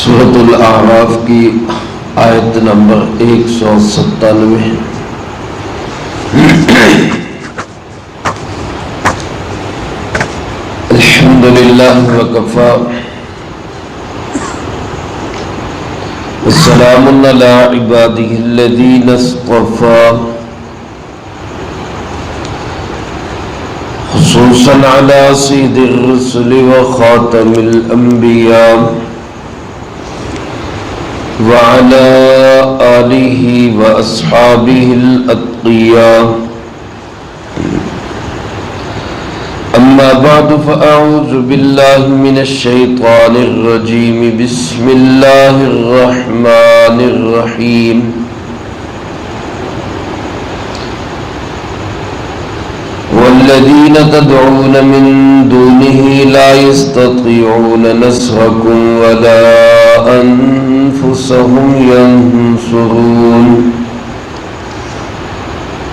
سورۃ الاعراف کی آیت نمبر 197۔ الحمدللہ وکفی والسلام علی عبادہ الذین اصطفی، خصوصا علی سید الرسل وخاتم الانبیاء وعلى آلہ واصحابہ الاتقیاء، اما بعد فاعوذ باللہ من الشیطان الرجیم، بسم اللہ الرحمن الرحیم۔ والذین تدعون من دونه لا يستطيعون نصركم ولا أنفسهم ينصرون،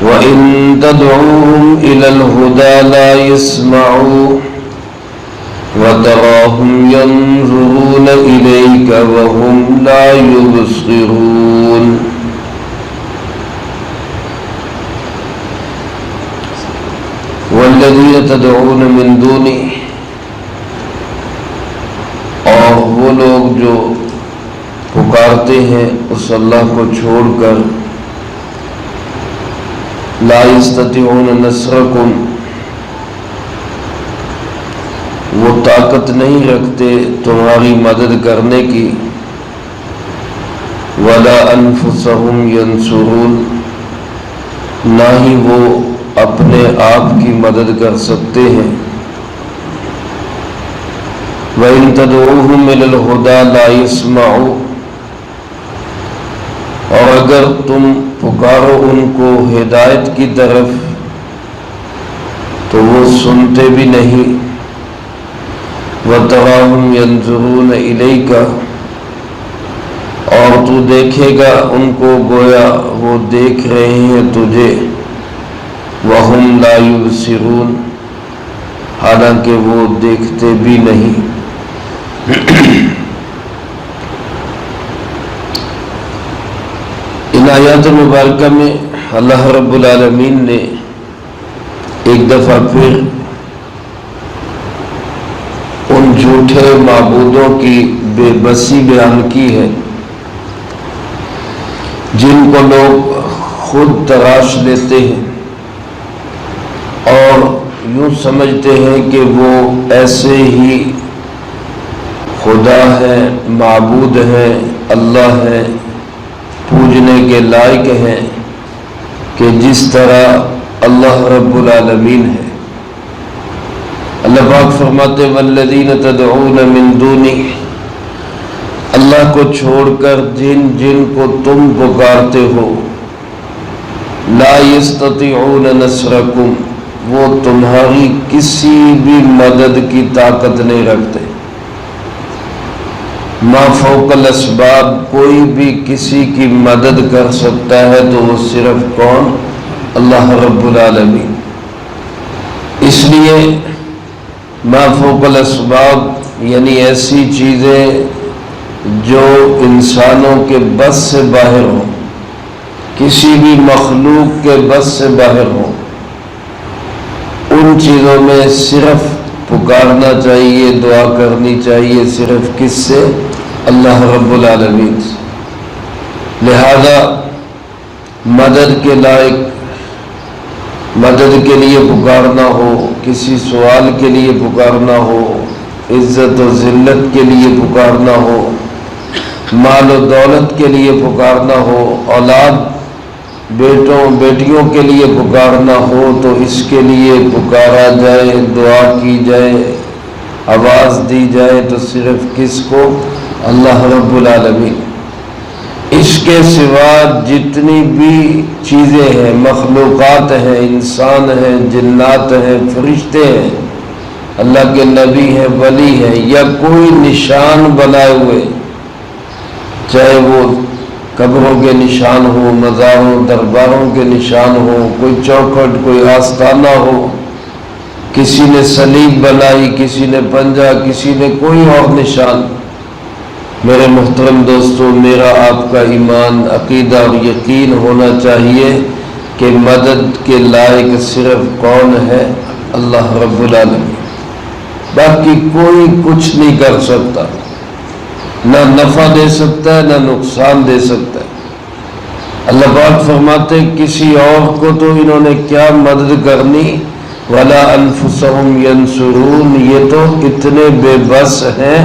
وإن تدعوهم إلى الهدى لا يسمعوا وتراهم ينظرون إليك وهم لا يبصرون۔ والذین تدعون من دونہ، اور وہ لوگ جو پکارتے ہیں اس اللہ کو چھوڑ کر، لا یستطیعون نصرکم، وہ طاقت نہیں رکھتے تمہاری مدد کرنے کی، ولا انفسہم ینصرون، نہ ہی وہ اپنے آپ کی مدد کر سکتے ہیں۔ وَإِن تَدْعُوهُمْ إِلَى الْهُدَى لَا يَسْمَعُوا، اور اگر تم پکارو ان کو ہدایت کی طرف تو وہ سنتے بھی نہیں۔ وَتَرَاهُمْ يَنظُرُونَ إِلَيْكَ، اور تو دیکھے گا ان کو گویا وہ دیکھ رہے ہیں تجھے۔ وَهُمْ لَا يُبْصِرُونَ، حالانکہ وہ دیکھتے بھی نہیں۔ ان آیات مبارکہ میں اللہ رب العالمین نے ایک دفعہ پھر ان جھوٹے معبودوں کی بے بسی بیان کی ہے جن کو لوگ خود تراش لیتے ہیں اور یوں سمجھتے ہیں کہ وہ ایسے ہی خدا ہے، معبود ہے، اللہ ہے، پوجنے کے لائق ہیں کہ جس طرح اللہ رب العالمین ہے۔ اللہ پاک فرماتے والذین تدعون من دونہ، اللہ کو چھوڑ کر جن جن کو تم پکارتے ہو، لا یستطیعون نصرکم، وہ تمہاری کسی بھی مدد کی طاقت نہیں رکھتے۔ ما فوق الاسباب، کوئی بھی کسی کی مدد کر سکتا ہے تو وہ صرف کون؟ اللہ رب العالمین۔ اس لیے ما فوق الاسباب یعنی ایسی چیزیں جو انسانوں کے بس سے باہر ہوں، کسی بھی مخلوق کے بس سے باہر ہوں، ان چیزوں میں صرف پکارنا چاہیے، دعا کرنی چاہیے صرف کس سے؟ اللہ رب العالمین سے۔ لہذا مدد کے لائق، مدد کے لیے پکارنا ہو، کسی سوال کے لیے پکارنا ہو، عزت و ذلت کے لیے پکارنا ہو، مال و دولت کے لیے پکارنا ہو، اولاد بیٹوں بیٹیوں کے لیے پکارنا ہو تو اس کے لیے پکارا جائے، دعا کی جائے، آواز دی جائے تو صرف کس کو؟ اللہ رب العالمین۔ اس کے سوا جتنی بھی چیزیں ہیں، مخلوقات ہیں، انسان ہیں، جنات ہیں، فرشتے ہیں، اللہ کے نبی ہیں، ولی ہیں، یا کوئی نشان بنائے ہوئے، چاہے وہ قبروں کے نشان ہو، مزاروں درباروں کے نشان ہو، کوئی چوکھٹ، کوئی آستانہ ہو، کسی نے صلیب بنائی، کسی نے پنجہ، کسی نے کوئی اور نشان، میرے محترم دوستوں، میرا آپ کا ایمان، عقیدہ اور یقین ہونا چاہیے کہ مدد کے لائق صرف کون ہے؟ اللہ رب العالمین۔ باقی کوئی کچھ نہیں کر سکتا، نہ نفع دے سکتا ہے نہ نقصان دے سکتا ہے۔ اللہ پاک فرماتے کسی اور کو تو انہوں نے کیا مدد کرنی، وَلَا أَنفُسَهُمْ يَنصُرُونَ، یہ تو اتنے بے بس ہیں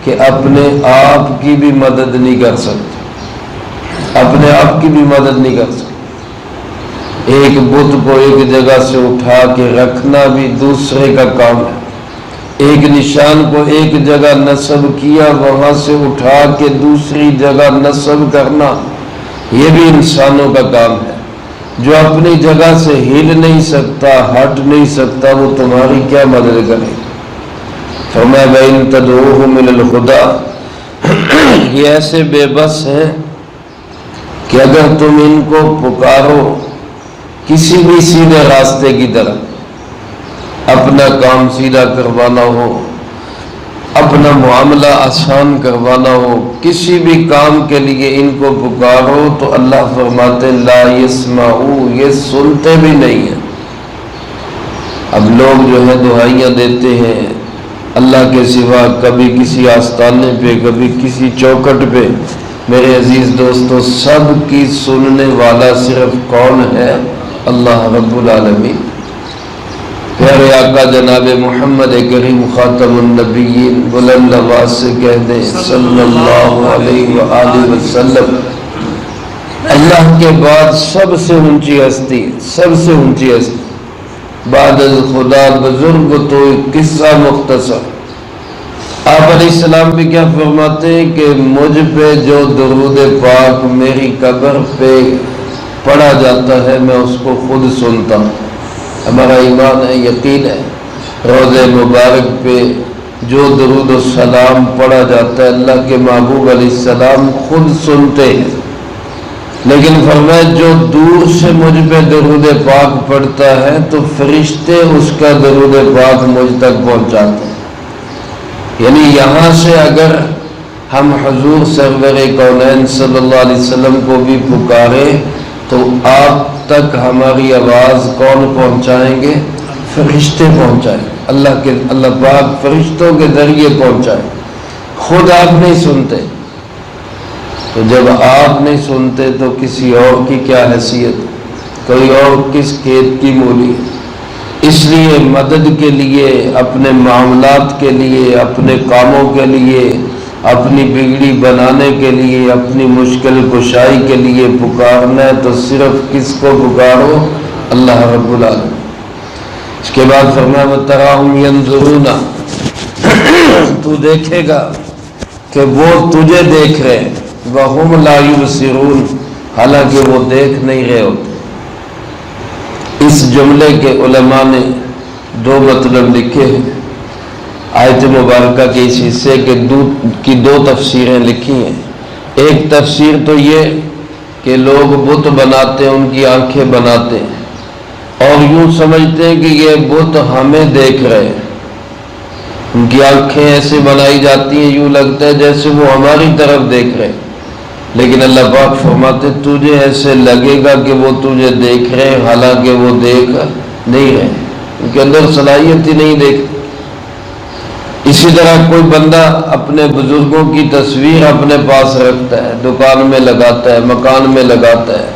کہ اپنے آپ کی بھی مدد نہیں کر سکتے، اپنے آپ کی بھی مدد نہیں کر سکتے۔ ایک بت کو ایک جگہ سے اٹھا کے رکھنا بھی دوسرے کا کام ہے، ایک نشان کو ایک جگہ نصب کیا، وہاں سے اٹھا کے دوسری جگہ نصب کرنا، یہ بھی انسانوں کا کام ہے۔ جو اپنی جگہ سے ہل نہیں سکتا، ہٹ نہیں سکتا، وہ تمہاری کیا مدد کرے؟ فرمایا بَإِن تَدْعُوهُمْ إِلَى الْهُدَىٰ، یہ ایسے بے بس ہیں کہ اگر تم ان کو پکارو کسی بھی سیدھے راستے کی طرف، اپنا کام سیدھا کروانا ہو، اپنا معاملہ آسان کروانا ہو، کسی بھی کام کے لیے ان کو پکارو تو اللہ فرماتے لا يسمعوا، یہ سنتے بھی نہیں ہیں۔ اب لوگ جو ہے دعائیاں دیتے ہیں اللہ کے سوا، کبھی کسی آستانے پہ، کبھی کسی چوکٹ پہ۔ میرے عزیز دوستو، سب کی سننے والا صرف کون ہے؟ اللہ رب العالمین۔ پیارے آقا جناب محمد کریم خاتم النبیین بلند آواز سے کہہ دیں صلی اللہ علیہ وآلہ وسلم، اللہ کے بعد سب سے اونچی ہستی، سب سے اونچی ہستی بعد از خدا بزرگ تو ایک قصہ مختصر۔ آپ علیہ السلام بھی کیا فرماتے ہیں کہ مجھ پہ جو درود پاک میری قبر پہ پڑھا جاتا ہے میں اس کو خود سنتا ہوں۔ ہمارا ایمان ہے، یقین ہے، روضہ مبارک پہ جو درود و سلام پڑھا جاتا ہے اللہ کے محبوب علیہ السلام خود سنتے ہیں، لیکن فرمایا جو دور سے مجھ پہ درود پاک پڑھتا ہے تو فرشتے اس کا درود پاک مجھ تک پہنچاتے ہیں۔ یعنی یہاں سے اگر ہم حضور سرور کونین صلی اللہ علیہ وسلم کو بھی پکارے تو آپ تک ہماری آواز کون پہنچائیں گے؟ فرشتے پہنچائیں۔ اللہ پاک فرشتوں کے ذریعے پہنچائے، خود آپ نہیں سنتے۔ تو جب آپ نہیں سنتے تو کسی اور کی کیا حیثیت، کوئی اور کس کھیت کی مولی؟ اس لیے مدد کے لیے، اپنے معاملات کے لیے، اپنے کاموں کے لیے، اپنی بگڑی بنانے کے لیے، اپنی مشکل کشائی کے لیے پکارنا ہے تو صرف کس کو پکارو؟ اللہ رب العالمین۔ اس کے بعد فرمایا وَتَرَاهُمْ يَنظُرُونَ، تو دیکھے گا کہ وہ تجھے دیکھ رہے ہیں، وَهُمْ لَا يُبْصِرُونَ، حالانکہ وہ دیکھ نہیں رہے ہوتے۔ اس جملے کے علماء نے دو مطلب لکھے ہیں۔ آیت مبارکہ کے اس حصے کی دو تفسیریں لکھی ہیں۔ ایک تفسیر تو یہ کہ لوگ بت بناتے ہیں، ان کی آنکھیں بناتے ہیں اور یوں سمجھتے ہیں کہ یہ بت ہمیں دیکھ رہے ہیں، ان کی آنکھیں ایسے بنائی جاتی ہیں یوں لگتا ہے جیسے وہ ہماری طرف دیکھ رہے ہیں، لیکن اللہ پاک فرماتے تجھے ایسے لگے گا کہ وہ تجھے دیکھ رہے ہیں، حالانکہ وہ دیکھ نہیں رہے، ان کے اندر صلاحیت ہی نہیں دیکھ۔ اسی طرح کوئی بندہ اپنے بزرگوں کی تصویر اپنے پاس رکھتا ہے، دکان میں لگاتا ہے، مکان میں لگاتا ہے،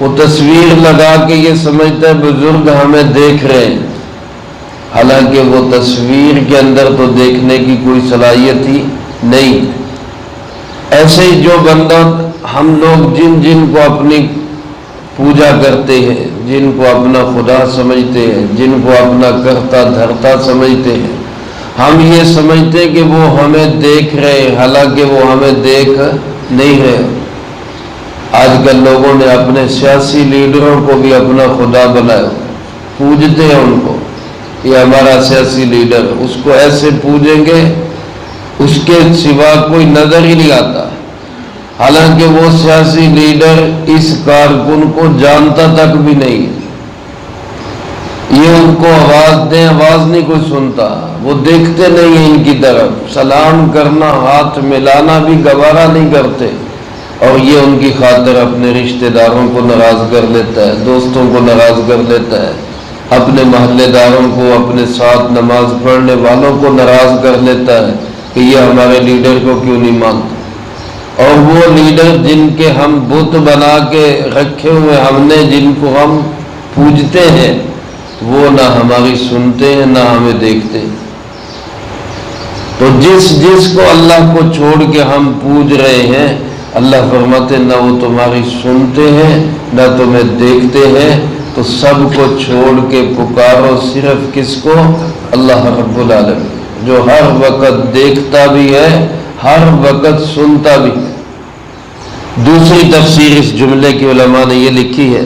وہ تصویر لگا کے یہ سمجھتا ہے بزرگ ہمیں دیکھ رہے ہیں، حالانکہ وہ تصویر کے اندر تو دیکھنے کی کوئی صلاحیت ہی نہیں۔ ایسے ہی جو بندہ، ہم لوگ جن کو اپنی پوجا کرتے ہیں، جن کو اپنا خدا سمجھتے ہیں، جن کو اپنا کرتا دھرتا سمجھتے ہیں، ہم یہ سمجھتے ہیں کہ وہ ہمیں دیکھ رہے ہیں، حالانکہ وہ ہمیں دیکھ نہیں رہے۔ آج کل لوگوں نے اپنے سیاسی لیڈروں کو بھی اپنا خدا بنایا، پوجتے ہیں ان کو، یہ ہمارا سیاسی لیڈر، اس کو ایسے پوجیں گے اس کے سوا کوئی نظر ہی نہیں آتا، حالانکہ وہ سیاسی لیڈر اس کارکن کو جانتا تک بھی نہیں، یہ ان کو آواز دیں، آواز نہیں کوئی سنتا، وہ دیکھتے نہیں ہیں ان کی طرف، سلام کرنا، ہاتھ ملانا بھی گوارا نہیں کرتے، اور یہ ان کی خاطر اپنے رشتہ داروں کو ناراض کر لیتا ہے، دوستوں کو ناراض کر لیتا ہے، اپنے محلے داروں کو، اپنے ساتھ نماز پڑھنے والوں کو ناراض کر لیتا ہے کہ یہ ہمارے لیڈر کو کیوں نہیں مانتے۔ اور وہ لیڈر جن کے ہم بت بنا کے رکھے ہوئے ہم نے، جن کو ہم پوجتے ہیں، وہ نہ ہماری سنتے ہیں نہ ہمیں دیکھتے ہیں۔ تو جس کو اللہ کو چھوڑ کے ہم پوج رہے ہیں، اللہ فرماتے نہ وہ تمہاری سنتے ہیں نہ تمہیں دیکھتے ہیں، تو سب کو چھوڑ کے پکارو صرف کس کو؟ اللہ رب العالمین، جو ہر وقت دیکھتا بھی ہے، ہر وقت سنتا بھی ہے۔ دوسری تفسیر اس جملے کی علماء نے یہ لکھی ہے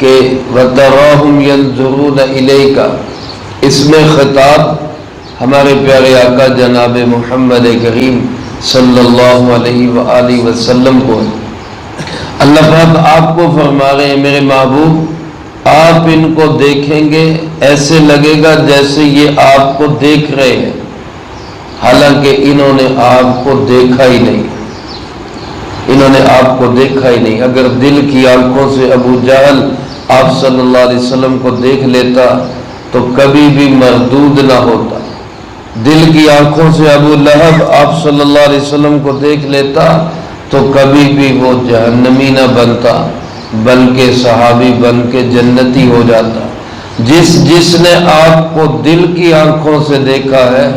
کہ وَتَرَاهُمْ يَنْظُرُونَ إِلَيْكَ، اس میں خطاب ہمارے پیارے آقا جناب محمد کریم صلی اللہ علیہ وآلہ وسلم کو ہے۔ اللہ پاک آپ کو فرما رہے ہیں میرے محبوب، آپ ان کو دیکھیں گے ایسے لگے گا جیسے یہ آپ کو دیکھ رہے ہیں، حالانکہ انہوں نے آپ کو دیکھا ہی نہیں، انہوں نے آپ کو دیکھا ہی نہیں۔ اگر دل کی آنکھوں سے ابو جہل آپ صلی اللہ علیہ وسلم کو دیکھ لیتا تو کبھی بھی مردود نہ ہوتا، دل کی آنکھوں سے ابو لہب آپ صلی اللہ علیہ وسلم کو دیکھ لیتا تو کبھی بھی وہ جہنمی نہ بنتا، بلکہ صحابی بن کے جنتی ہو جاتا۔ جس نے آپ کو دل کی آنکھوں سے دیکھا ہے،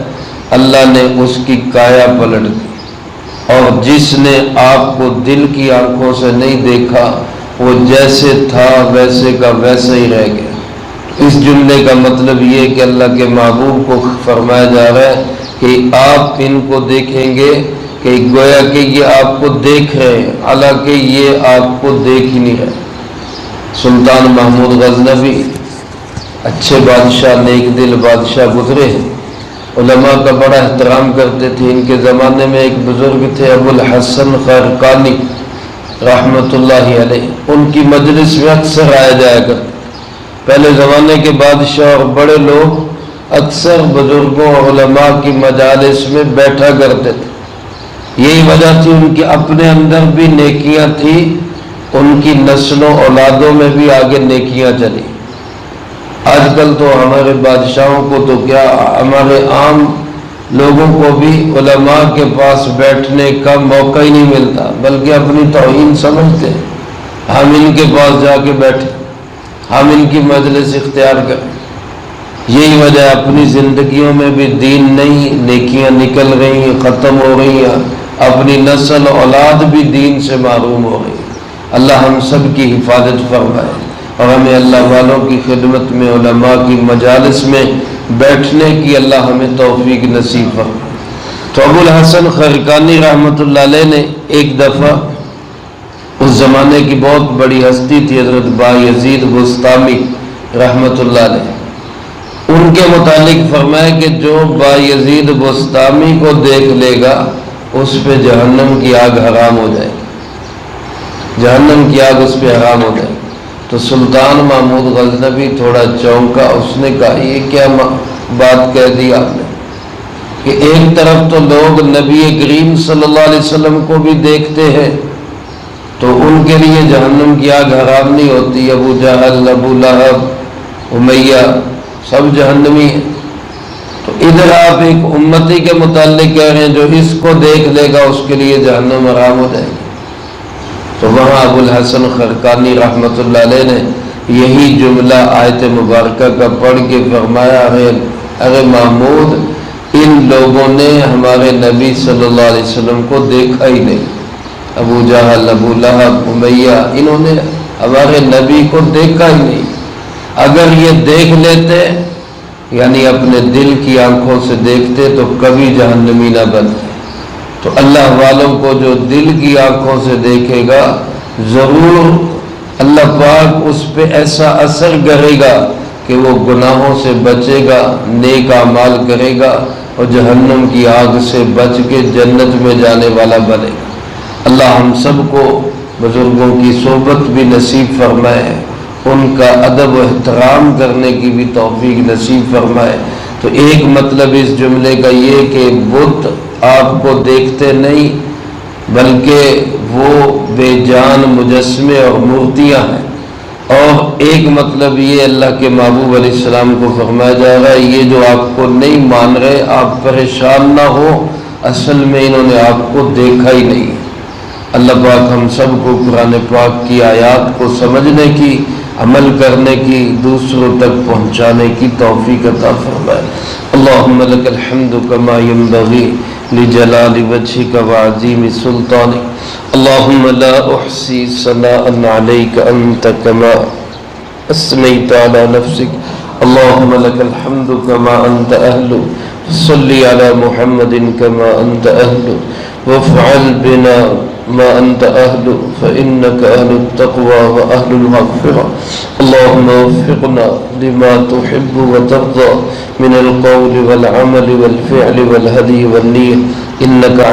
اللہ نے اس کی کایا پلٹ دی، اور جس نے آپ کو دل کی آنکھوں سے نہیں دیکھا، وہ جیسے تھا ویسے کا ویسے ہی رہ گیا۔ اس جملے کا مطلب یہ کہ اللہ کے محبوب کو فرمایا جا رہا ہے کہ آپ ان کو دیکھیں گے کہ گویا کہ یہ آپ کو دیکھ رہے ہیں، حالانکہ یہ آپ کو دیکھ ہی نہیں رہے۔ سلطان محمود غزنوی اچھے بادشاہ، نیک دل بادشاہ گزرے، علماء کا بڑا احترام کرتے تھے۔ ان کے زمانے میں ایک بزرگ تھے ابو الحسن خرقانی رحمۃ اللہ علیہ، ان کی مجلس میں اکثر آیا جایا کرتے۔ پہلے زمانے کے بادشاہ اور بڑے لوگ اکثر بزرگوں اور علماء کی مجالس میں بیٹھا کرتے تھے، یہی وجہ تھی ان کے اپنے اندر بھی نیکیاں تھی، ان کی نسلوں اولادوں میں بھی آگے نیکیاں چلی۔ آج کل تو ہمارے بادشاہوں کو تو کیا، ہمارے عام لوگوں کو بھی علماء کے پاس بیٹھنے کا موقع ہی نہیں ملتا، بلکہ اپنی توہین سمجھتے ہیں۔ ہم ان کے پاس جا کے بیٹھے، ہم ان کی مجلس اختیار کریں، یہی وجہ اپنی زندگیوں میں بھی دین نہیں، نیکیاں نکل رہی ہیں، ختم ہو رہی ہیں، اپنی نسل اولاد بھی دین سے محروم ہو رہی ہے۔ اللہ ہم سب کی حفاظت فرمائے، اور ہمیں اللہ والوں کی خدمت میں، علماء کی مجالس میں بیٹھنے کی اللہ ہمیں توفیق نصیب فرمائے۔ تو ابو الحسن خرقانی رحمۃ اللہ علیہ نے ایک دفعہ، اس زمانے کی بہت بڑی ہستی تھی حضرت بایزید بسطامی رحمۃ اللہ علیہ، ان کے متعلق فرمایا کہ جو بایزید بسطامی کو دیکھ لے گا اس پہ جہنم کی آگ حرام ہو جائے گی، جہنم کی آگ اس پہ حرام ہو جائے گی۔ تو سلطان محمود غزنوی تھوڑا چونکا، اس نے کہا یہ کیا بات کہہ دی آپ نے کہ ایک طرف تو لوگ نبی کریم صلی اللہ علیہ وسلم کو بھی دیکھتے ہیں تو ان کے لیے جہنم کی آگ حرام نہیں ہوتی، ابو جہل، ابو لہب، امیہ سب جہنمی ہیں، تو ادھر آپ ایک امتی کے متعلق کہہ رہے ہیں جو اس کو دیکھ لے گا اس کے لیے جہنم حرام ہو جائے گی۔ تو وہاں ابو الحسن خرقانی رحمۃ اللہ علیہ نے یہی جملہ آیت مبارکہ کا پڑھ کے فرمایا، ارے محمود، ان لوگوں نے ہمارے نبی صلی اللہ علیہ وسلم کو دیکھا ہی نہیں، ابو جہل، ابو لہب، امیہ، انہوں نے ہمارے نبی کو دیکھا ہی نہیں۔ اگر یہ دیکھ لیتے، یعنی اپنے دل کی آنکھوں سے دیکھتے، تو کبھی جہنمی نہ بنتے۔ تو اللہ والوں کو جو دل کی آنکھوں سے دیکھے گا، ضرور اللہ پاک اس پہ ایسا اثر کرے گا کہ وہ گناہوں سے بچے گا، نیک اعمال کرے گا، اور جہنم کی آگ سے بچ کے جنت میں جانے والا بنے گا۔ اللہ ہم سب کو بزرگوں کی صحبت بھی نصیب فرمائے، ان کا ادب و احترام کرنے کی بھی توفیق نصیب فرمائے، تو ایک مطلب اس جملے کا یہ کہ بت آپ کو دیکھتے نہیں بلکہ وہ بے جان مجسمے اور مورتیاں ہیں، اور ایک مطلب یہ اللہ کے محبوب علیہ السلام کو فرمایا جا رہا ہے یہ جو آپ کو نہیں مان رہے آپ پریشان نہ ہو، اصل میں انہوں نے آپ کو دیکھا ہی نہیں۔ اللہ پاک ہم سب کو قرآن پاک کی آیات کو سمجھنے کی، عمل کرنے کی، دوسروں تک پہنچانے کی توفیق عطا فرمائے۔ اللہم لک الحمد کما ینبغی لجلال وجہک وعظیم سلطانک، اللہم لا احصی ثناء علیک انت کما اثنیت علی نفسک، اللہم لک الحمد کما انت اہل، صلی علی محمد کما انت اہل، وافعل بنا ما أنت أهل فإنك أهل التقوى وأهل المغفرة، اللهم وفقنا لما تحب وترضى من القول والعمل والفعل والهدي والنية، إنك